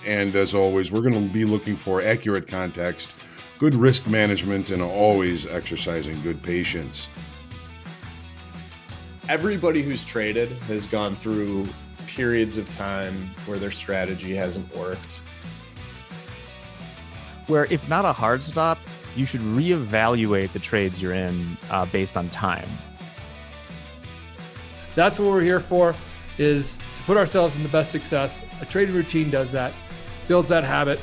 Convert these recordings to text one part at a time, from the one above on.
And as always, we're going to be looking for accurate context, good risk management, and always exercising good patience. Everybody who's traded has gone through periods of time where their strategy hasn't worked. Where if not a hard stop, you should reevaluate the trades you're in based on time. That's what we're here for, is to put ourselves in the best success. A trading routine does that, builds that habit,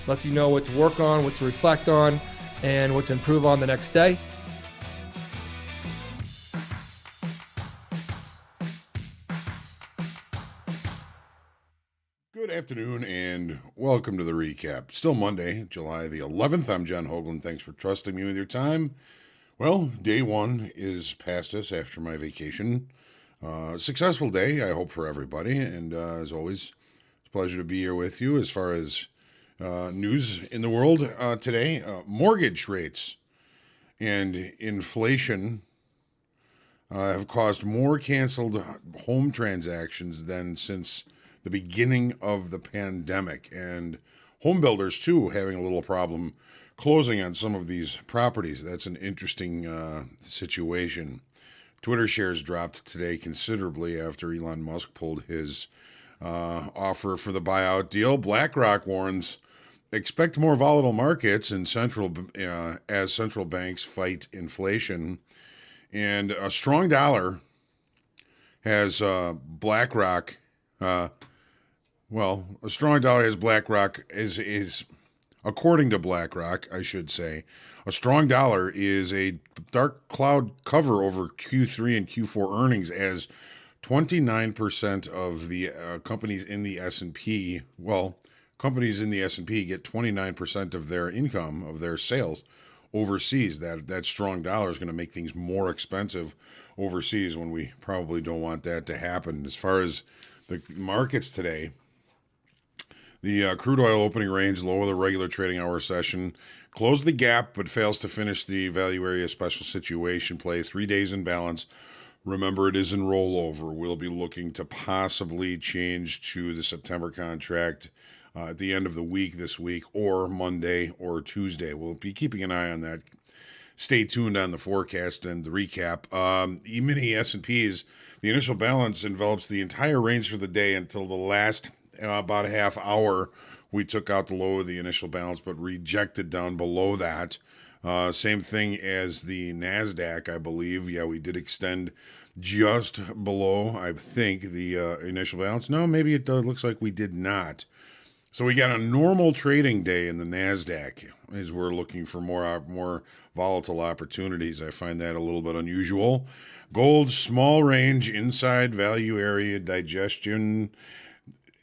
lets you know what to work on, what to reflect on, and what to improve on the next day. Good afternoon and welcome to the recap. Still Monday, July the 11th. I'm John Hoagland. Thanks for trusting me with your time. Well, day one is past us after my vacation. Successful day, I hope, for everybody. And as always, it's a pleasure to be here with you. As far as news in the world today, mortgage rates and inflation have caused more canceled home transactions than since the beginning of the pandemic. And home builders, too, having a little problem closing on some of these properties. That's an interesting situation. Twitter shares dropped today considerably after Elon Musk pulled his offer for the buyout deal. BlackRock warns expect more volatile markets in as central banks fight inflation. And a strong dollar has BlackRock. A strong dollar has BlackRock is according to BlackRock, I should say. A strong dollar is a dark cloud cover over Q3 and Q4 earnings, as 29% of the companies in the S&P, companies in the S&P get 29% of their income, of their sales, overseas. That strong dollar is going to make things more expensive overseas when we probably don't want that to happen. As far as the markets today, the crude oil opening range, low of the regular trading hour session, closed the gap but fails to finish the value area special situation play. 3 days in balance. Remember, it is in rollover. We'll be looking to possibly change to the September contract at the end of the week this week, or Monday or Tuesday. We'll be keeping an eye on that. Stay tuned on the forecast and the recap. E-mini S&Ps, the initial balance envelops the entire range for the day until the last about a half hour. We took out the low of the initial balance, but rejected down below that. Same thing as the NASDAQ, I believe. Yeah, we did extend just below, I think, the initial balance. No, maybe it looks like we did not. So we got a normal trading day in the NASDAQ as we're looking for more volatile opportunities. I find that a little bit unusual. Gold, small range, inside value area, digestion.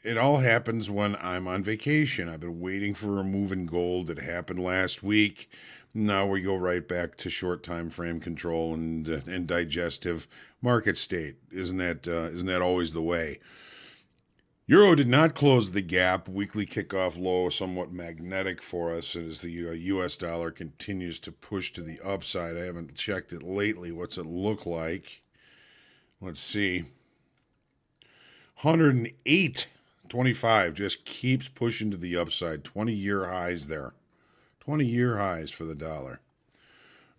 It all happens when I'm on vacation. I've been waiting for a move in gold. It happened last week. Now we go right back to short time frame control and digestive market state. Isn't that always the way? Euro did not close the gap. Weekly kickoff low, somewhat magnetic for us as the U.S. dollar continues to push to the upside. I haven't checked it lately. What's it look like? Let's see. 108.25 just keeps pushing to the upside. 20-year highs there. 20-year highs for the dollar.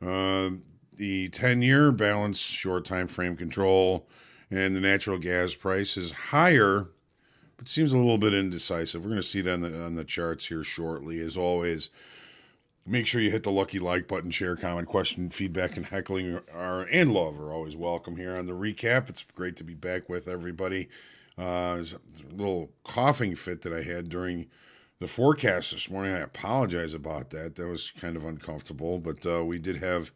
The 10-year balance, short time frame control, and the natural gas price is higher, but seems a little bit indecisive. We're going to see it on the charts here shortly. As always, make sure you hit the lucky like button, share, comment, question, feedback, and heckling and love are always welcome here on the recap. It's great to be back with everybody. There's a little coughing fit that I had during the forecast this morning. I apologize about that. That was kind of uncomfortable, but we did have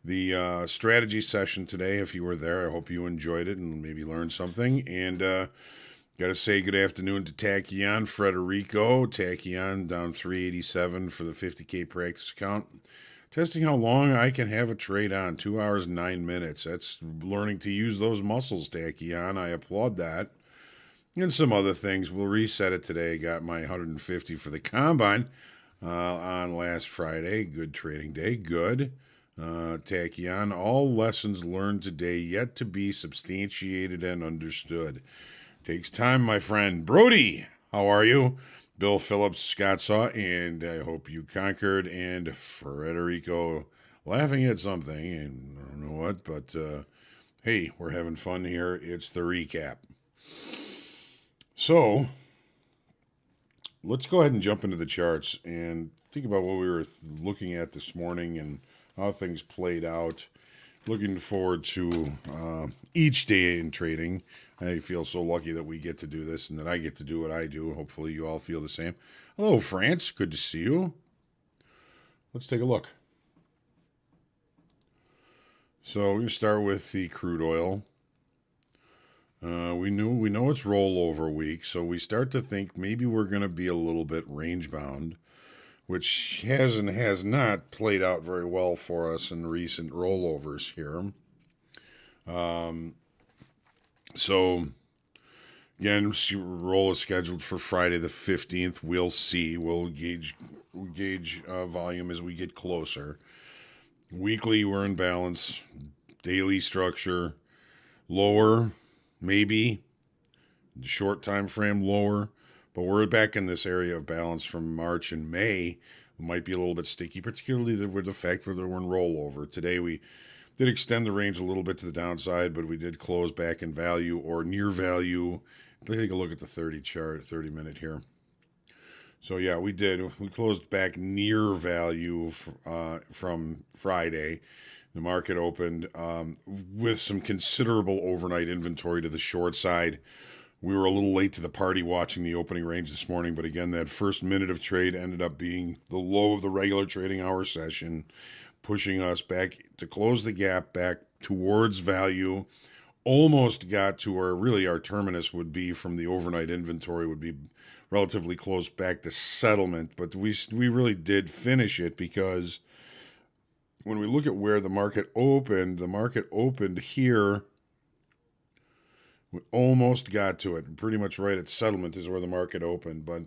the strategy session today. If you were there, I hope you enjoyed it and maybe learned something. And got to say good afternoon to Tachyon Frederico. Tachyon down 387 for the 50K practice account. Testing how long I can have a trade on. 2 hours and 9 minutes. That's learning to use those muscles, Tachyon. I applaud that. And some other things. We'll reset it today. Got my 150 for the combine on last Friday. Good trading day. Good. Tachyon, all lessons learned today yet to be substantiated and understood. Takes time, my friend. Brody, how are you? Bill Phillips, Scott Saw, and I hope you conquered, and Frederico laughing at something, and I don't know what, but hey, we're having fun here. It's the recap. So, let's go ahead and jump into the charts and think about what we were looking at this morning and how things played out. Looking forward to each day in trading. I feel so lucky that we get to do this and that I get to do what I do. Hopefully, you all feel the same. Hello, France. Good to see you. Let's take a look. So we're going to start with the crude oil. We know it's rollover week, so we start to think maybe we're going to be a little bit range bound, which has not played out very well for us in recent rollovers here. So again, roll is scheduled for Friday the 15th. We'll see. We'll gauge volume as we get closer. Weekly, we're in balance. Daily structure, lower, maybe. Short time frame, lower. But we're back in this area of balance from March and May. It might be a little bit sticky, particularly with the fact that we're in rollover. Today, we did extend the range a little bit to the downside, but we did close back in value or near value. Let's take a look at the 30-minute here. So yeah, we did. We closed back near value from Friday. The market opened with some considerable overnight inventory to the short side. We were a little late to the party watching the opening range this morning, but again, that first minute of trade ended up being the low of the regular trading hour session, pushing us back to close the gap back towards value. Almost got to where really our terminus would be from the overnight inventory, would be relatively close back to settlement, but we really did finish it because when we look at where the market opened here. We almost got to it. Pretty much right at settlement is where the market opened, but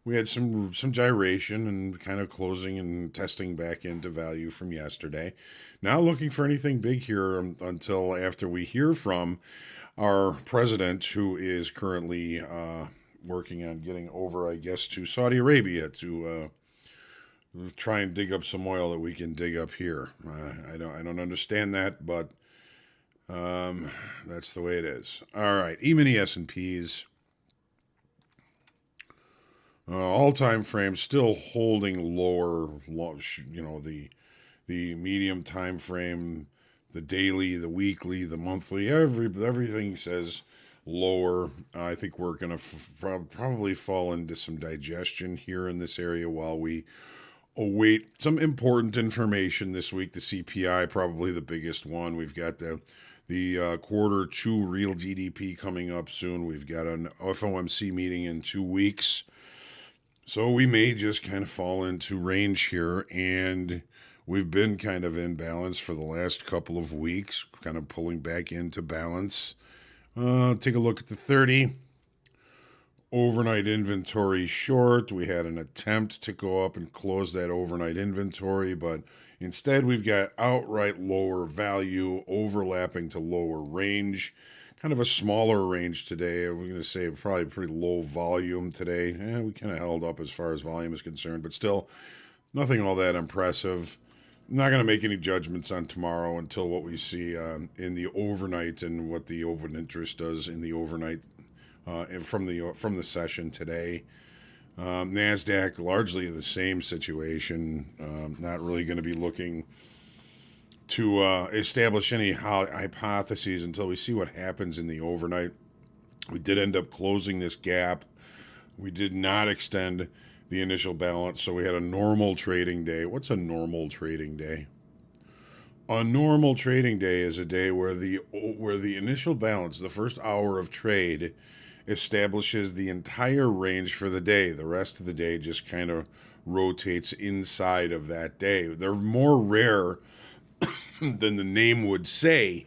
we had some gyration and kind of closing and testing back into value from yesterday. Not looking for anything big here until after we hear from our president, who is currently working on getting over, I guess, to Saudi Arabia to try and dig up some oil that we can dig up here. I don't understand that, but that's the way it is. All right, E-mini S&Ps. All-time frame still holding lower, the medium time frame, the daily, the weekly, the monthly, everything says lower. I think we're going to probably fall into some digestion here in this area while we await some important information this week. The CPI, probably the biggest one. We've got the quarter two real GDP coming up soon. We've got an FOMC meeting in 2 weeks. So we may just kind of fall into range here, and we've been kind of in balance for the last couple of weeks, kind of pulling back into balance. Take a look at the 30. Overnight inventory short. We had an attempt to go up and close that overnight inventory, but instead we've got outright lower value overlapping to lower range. Kind of a smaller range today. We're going to say probably pretty low volume today. We kind of held up as far as volume is concerned, but still nothing all that impressive. I'm not going to make any judgments on tomorrow until what we see in the overnight and what the open interest does in the overnight from the session today. NASDAQ, largely the same situation. Not really going to be looking to establish any hypotheses until we see what happens in the overnight. We did end up closing this gap. We did not extend the initial balance, so we had a normal trading day. What's a normal trading day? A normal trading day is a day where the initial balance, the first hour of trade, establishes the entire range for the day. The rest of the day just kind of rotates inside of that day. They're more rare than the name would say.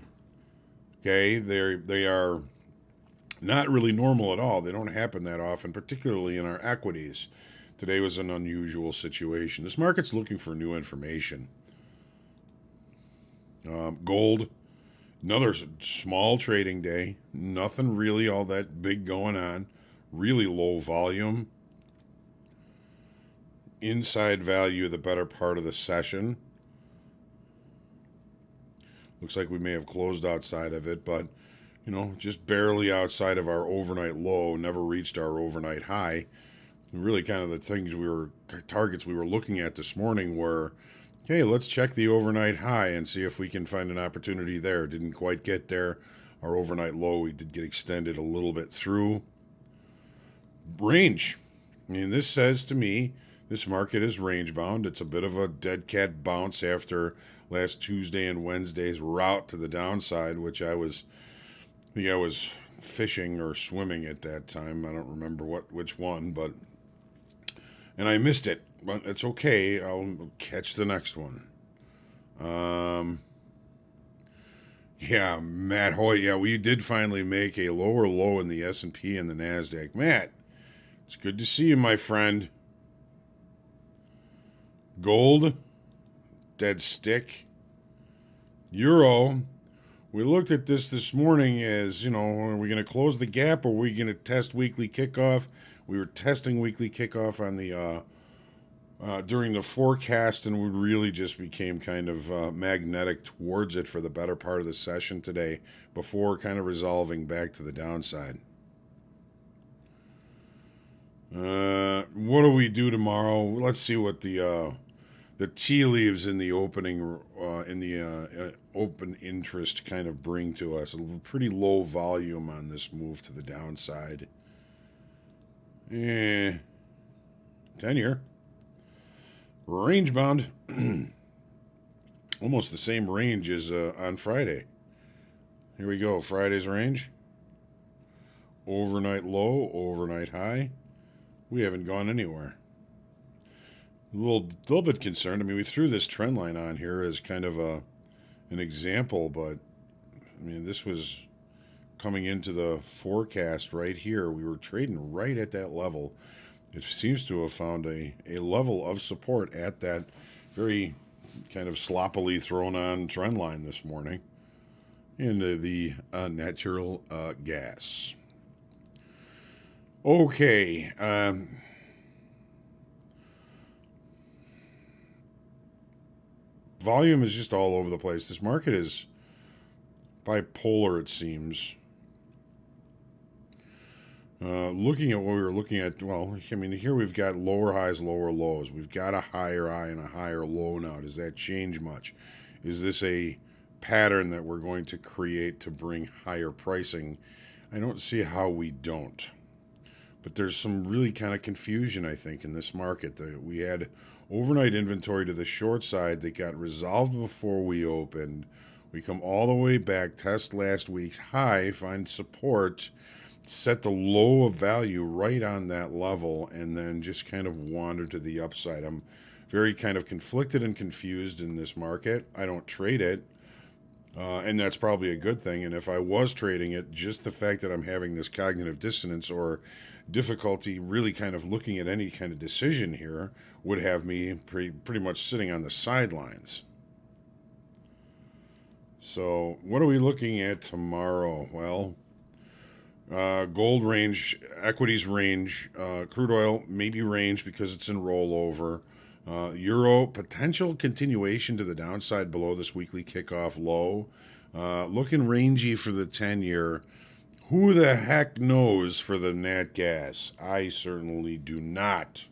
Okay, they are not really normal at all. They don't happen that often, particularly in our equities. Today was an unusual situation. This market's looking for new information. Gold, another small trading day. Nothing really all that big going on. Really low volume. inside value the better part of the session. Looks like we may have closed outside of it, but just barely outside of our overnight low, never reached our overnight high. And really kind of the targets we were looking at this morning were, okay, let's check the overnight high and see if we can find an opportunity there. Didn't quite get there. Our overnight low, we did get extended a little bit through. Range. I mean, this says to me, this market is range bound. It's a bit of a dead cat bounce after last Tuesday and Wednesday's route to the downside, which I was fishing or swimming at that time. I don't remember which one, and I missed it. But it's okay. I'll catch the next one. Yeah, Matt Hoyt. Yeah, we did finally make a lower low in the S&P and the NASDAQ. Matt, it's good to see you, my friend. Gold, dead stick. Euro, we looked at this morning as, are we going to close the gap or are we going to test weekly kickoff? We were testing weekly kickoff on the during the forecast, and we really just became kind of magnetic towards it for the better part of the session today before kind of resolving back to the downside. What do we do tomorrow? Let's see what the tea leaves in the opening open interest kind of bring to us. A pretty low volume on this move to the downside. 10-year. Range bound. Almost the same range as on Friday. Here we go. Friday's range. Overnight low, overnight high. We haven't gone anywhere. A little bit concerned. I mean, we threw this trend line on here as kind of an example, but I mean, this was coming into the forecast right here. We were trading right at that level. It seems to have found a level of support at that very kind of sloppily thrown on trend line this morning into the natural gas. Okay. Volume is just all over the place. This market is bipolar, it seems. Looking at what we were looking at, well, I mean, here we've got lower highs, lower lows. We've got a higher high and a higher low now. Does that change much? Is this a pattern that we're going to create to bring higher pricing? I don't see how we don't. But there's some really kind of confusion, I think, in this market. We had overnight inventory to the short side that got resolved before we opened. We come all the way back, test last week's high, find support, set the low of value right on that level, and then just kind of wander to the upside. I'm very kind of conflicted and confused in this market. I don't trade it, and that's probably a good thing. And if I was trading it, just the fact that I'm having this cognitive dissonance or difficulty really kind of looking at any kind of decision here would have me pretty much sitting on the sidelines. So what are we looking at tomorrow? Well, gold range, equities range, crude oil maybe range because it's in rollover. Euro, potential continuation to the downside below this weekly kickoff low. Looking rangy for the 10-year. Who the heck knows for the nat gas? I certainly do not.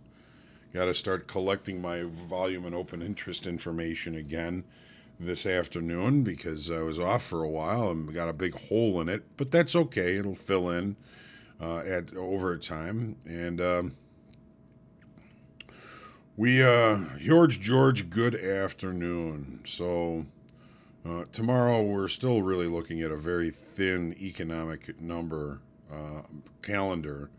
Got to start collecting my volume and open interest information again this afternoon because I was off for a while and got a big hole in it, but that's okay. It'll fill in over time. And George, good afternoon. So tomorrow we're still really looking at a very thin economic number calendar.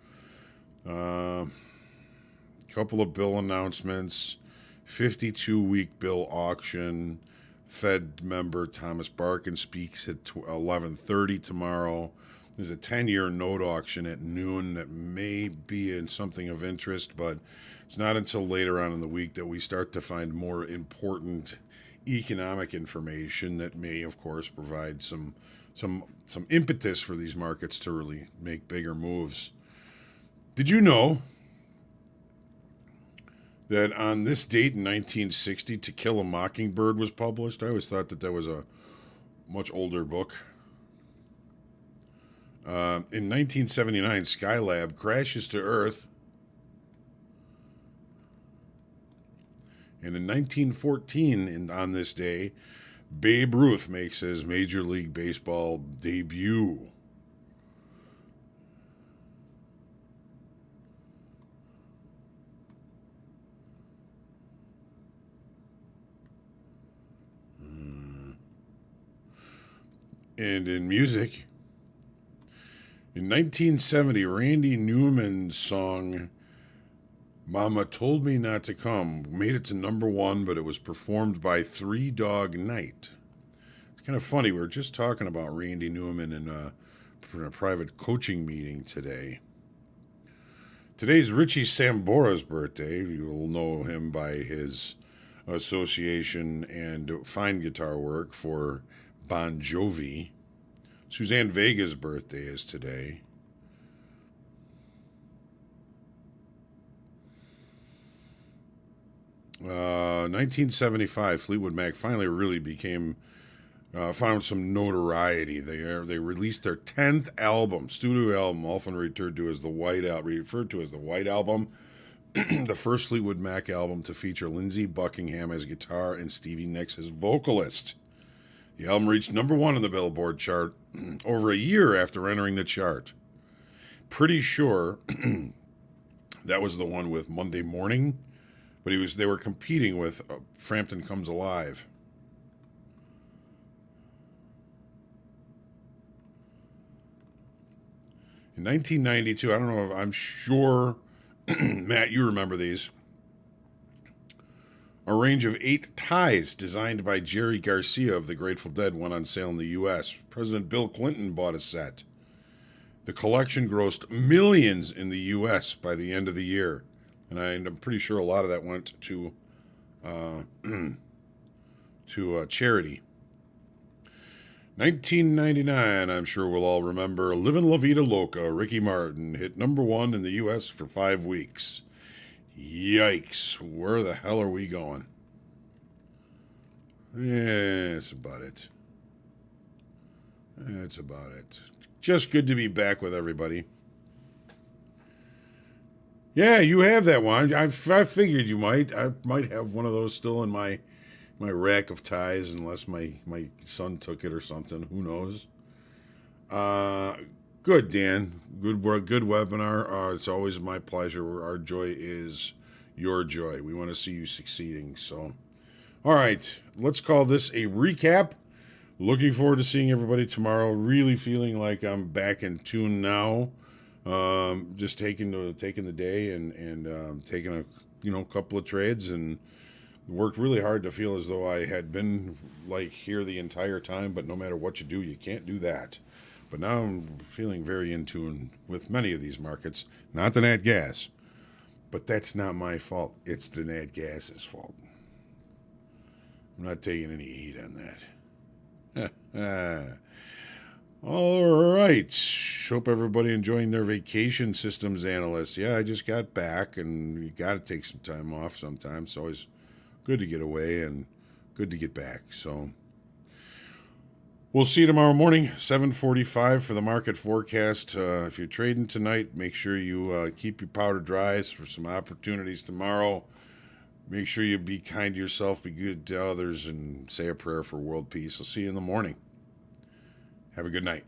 Couple of bill announcements, 52-week bill auction. Fed member Thomas Barkin speaks at 11:30 tomorrow. There's a 10-year note auction at noon that may be in something of interest, but it's not until later on in the week that we start to find more important economic information that may, of course, provide some impetus for these markets to really make bigger moves. Did you know that on this date in 1960, To Kill a Mockingbird was published. I always thought that was a much older book. In 1979, Skylab crashes to Earth. And in 1914, on this day, Babe Ruth makes his Major League Baseball debut. And in music, in 1970, Randy Newman's song Mama Told Me Not to Come made it to #1, but it was performed by Three Dog Night. It's kind of funny. We were just talking about Randy Newman in a private coaching meeting today. Today's Richie Sambora's birthday. You will know him by his association and fine guitar work for Bon Jovi. Suzanne Vega's birthday is today. Uh, 1975, Fleetwood Mac finally really became found some notoriety. They released their 10th album, studio album, often referred to as the White Album. The first Fleetwood Mac album to feature Lindsey Buckingham as guitar and Stevie Nicks as vocalist. The album reached #1 on the Billboard chart over a year after entering the chart. Pretty sure that was the one with Monday Morning, but they were competing with Frampton Comes Alive. In 1992, I don't know if I'm sure, Matt, you remember these. A range of 8 ties designed by Jerry Garcia of the Grateful Dead went on sale in the U.S. President Bill Clinton bought a set. The collection grossed millions in the U.S. by the end of the year. And I'm pretty sure a lot of that went to charity. 1999, I'm sure we'll all remember, Livin' La Vida Loca, Ricky Martin, hit #1 in the U.S. for 5 weeks. Yikes, where the hell are we going? Yeah, that's about it. That's about it. Just good to be back with everybody. Yeah, you have that one. I figured you might. I might have one of those still in my rack of ties, unless my son took it or something. Who knows? Good, Dan. Good work. Good webinar. It's always my pleasure. Our joy is your joy. We want to see you succeeding. So, all right. Let's call this a recap. Looking forward to seeing everybody tomorrow. Really feeling like I'm back in tune now. Just taking the day and taking a couple of trades, and worked really hard to feel as though I had been like here the entire time. But no matter what you do, you can't do that. But now I'm feeling very in tune with many of these markets. Not the nat gas, but that's not my fault. It's the nat gas's fault. I'm not taking any heat on that. All right. Hope everybody enjoying their vacation, systems analysts. Yeah, I just got back, and you got to take some time off sometimes. It's always good to get away and good to get back. So we'll see you tomorrow morning, 7:45 for the market forecast. If you're trading tonight, make sure you keep your powder dry for some opportunities tomorrow. Make sure you be kind to yourself, be good to others, and say a prayer for world peace. I'll see you in the morning. Have a good night.